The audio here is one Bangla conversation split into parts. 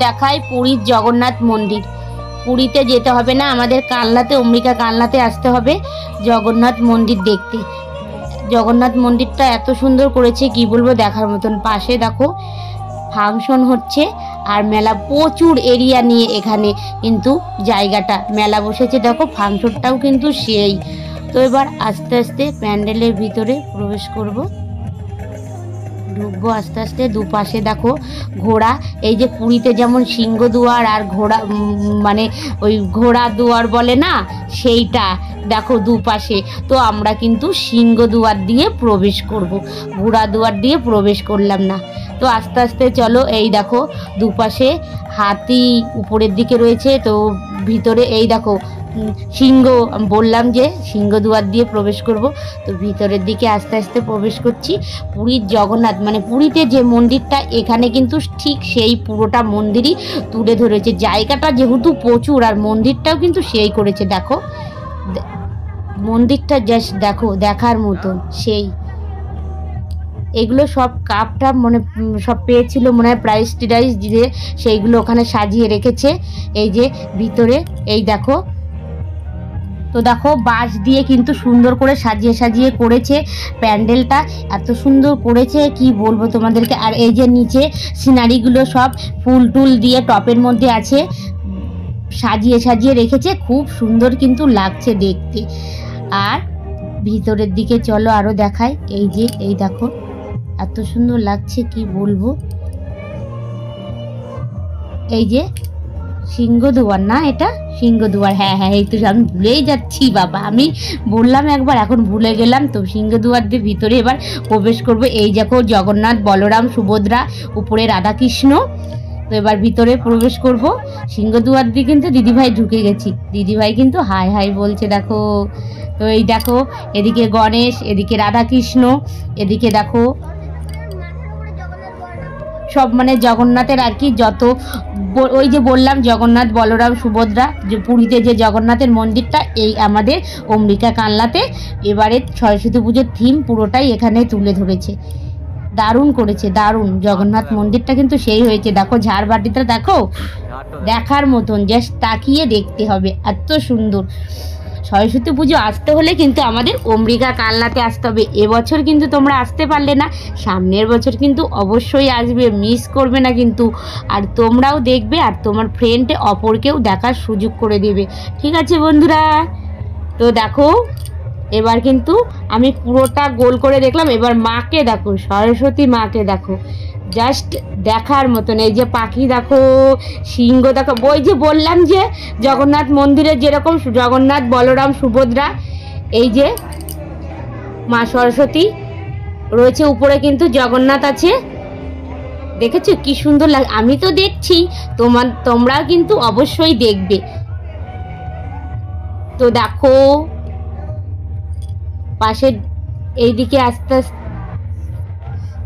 দেখায় পুরীর জগন্নাথ মন্দির। পুরীতে যেতে হবে না, আমাদের কালনাতে, অম্বিকা কালনাতে আসতে হবে জগন্নাথ মন্দির দেখতে। জগন্নাথ মন্দিরটা এত সুন্দর করেছে কি বলবো, দেখার মতন। পাশে দেখো ফাংশন হচ্ছে আর মেলা, প্রচুর এরিয়া নিয়ে এখানে কিন্তু জায়গাটা, মেলা বসেছে। দেখো ফাংশনটাও কিন্তু সেই। তো এবার আস্তে আস্তে প্যান্ডেলের ভিতরে প্রবেশ করব, ঢুকবো আস্তে আস্তে। দুপাশে দেখো ঘোড়া, এই যে পুরীতে যেমন সিংহদুয়ার আর ঘোড়া, মানে ওই ঘোড়া দুয়ার বলে না, সেইটা দেখো দুপাশে। তো আমরা কিন্তু সিংহদুয়ার দিয়ে প্রবেশ করব, ঘোড়া দুয়ার দিয়ে প্রবেশ করলাম না। তো আস্তে আস্তে চলো। এই দেখো দুপাশে হাতি উপরের দিকে রয়েছে, তো ভিতরে এই দেখো সিংহ, বললাম যে সিংহদুয়ার দিয়ে প্রবেশ করব। তো ভিতরের দিকে আস্তে আস্তে প্রবেশ করছি। পুরীর জগন্নাথ, মানে পুরীতে যে মন্দিরটা, এখানে কিন্তু ঠিক সেই পুরোটা মন্দিরই তুলে ধরেছে। জায়গাটা যেহেতু প্রচুর, আর মন্দিরটাও কিন্তু সেই করেছে। দেখো মন্দিরটা জাস্ট দেখো, দেখার মতন সেই। এগুলো সব কাপটা মনে সব পেয়েছিল মনে হয়, প্রাইজ টিরাইজ দিয়ে সেইগুলো ওখানে সাজিয়ে রেখেছে। এই যে ভিতরে এই দেখো, তো দেখো বাঁশ দিয়ে কিন্তু সুন্দর করে সাজিয়ে সাজিয়ে করেছে প্যান্ডেলটা, এত সুন্দর করেছে কি বলবো তোমাদেরকে। আর এই যে নিচে সিনারিগুলো সব ফুল টুল দিয়ে টপের মধ্যে আছে, সাজিয়ে সাজিয়ে রেখেছে, খুব সুন্দর কিন্তু লাগছে দেখতে। আর ভিতরের দিকে চলো আরো দেখাই। এই যে এই দেখো এত সুন্দর লাগছে কি বলবো। এই যে সিংহদুয়ার না, এটা সিংহদুয়ার, হ্যাঁ হ্যাঁ, এই তো আমি ভুলেই যাচ্ছি বাবা, আমি বললাম একবার এখন ভুলে গেলাম। তো সিংহদুয়ার দিয়ে ভিতরে এবার প্রবেশ করব। এই দেখো জগন্নাথ, বলরাম, সুভদ্রা, উপরে রাধাকৃষ্ণ। তো এবার ভিতরে প্রবেশ করব। সিংহদুয়ার দিয়ে কিন্তু দিদিভাই ঢুকে গেছি, দিদিভাই কিন্তু হাই হাই বলছে দেখো। তো এই দেখো এদিকে গণেশ, এদিকে রাধাকৃষ্ণ, এদিকে দেখো সব মানে জগন্নাথের আর কি যত, ওই যে বললাম জগন্নাথ, বলরাম, সুভদ্রা, যে পুরীতে যে জগন্নাথের মন্দিরটা, এই আমাদের অম্বিকা কালনাতে এবারে সরস্বতী পুজোর থিম পুরোটাই এখানে তুলে ধরেছে। দারুণ করেছে, দারুণ। জগন্নাথ মন্দিরটা কিন্তু সেই হয়েছে। দেখো ঝাড়বাতিটা দেখো, দেখার মতন, জাস্ট তাকিয়ে দেখতে হবে, এত সুন্দর। সরস্বতী পুজো আসতে হলে কিন্তু আমাদের অম্বিকা কালনাতে আসতে হবে। এবছর কিন্তু তোমরা আসতে পারলে না, সামনের বছর কিন্তু অবশ্যই আসবে, মিস করবে না কিন্তু। আর তোমরাও দেখবে, আর তোমার ফ্রেন্ডে অপরকেও দেখার সুযোগ করে দেবে, ঠিক আছে বন্ধুরা? তো দেখো এবার কিন্তু আমি পুরোটা গোল করে দেখলাম। এবার মাকে দেখো, সরস্বতী মাকে দেখো, জাস্ট দেখার মতন। এই যে পাখি দেখো, সিংহ দেখো, ওই যে বললাম যে জগন্নাথ মন্দিরে যেরকম জগন্নাথ, বলরাম, সুভদ্রা, এই যে মা সরস্বতী রয়েছে, উপরে কিন্তু জগন্নাথ আছে। দেখেছো কি সুন্দর লাগে? আমি তো দেখছি, তোমরাও কিন্তু অবশ্যই দেখবে। তো দেখো পাশে এইদিকে আস্তে আস্তে।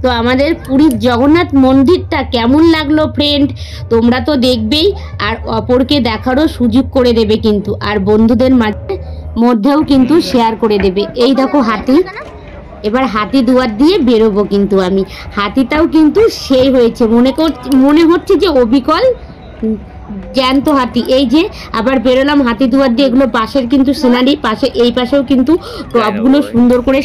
তো আমাদের পুরীর জগন্নাথ মন্দিরটা কেমন লাগলো ফ্রেন্ড, তোমরা তো দেখবেই, আর অপরকে দেখারও সুযোগ করে দেবে কিন্তু, আর বন্ধুদের মধ্যেও কিন্তু শেয়ার করে দেবে। এই দেখো হাতি, এবার হাতি দুয়ার দিয়ে বেরোবো কিন্তু আমি। হাতিটাও কিন্তু সেই হয়েছে, মনে হচ্ছে যে অবিকল জ্যান্ত হাতি। এই যে আবার বেরোলাম হাতি দুয়ার দিয়ে। এগুলো পাশের কিন্তু সিনারি, পাশে এই পাশেও কিন্তু টবগুলো সুন্দর করে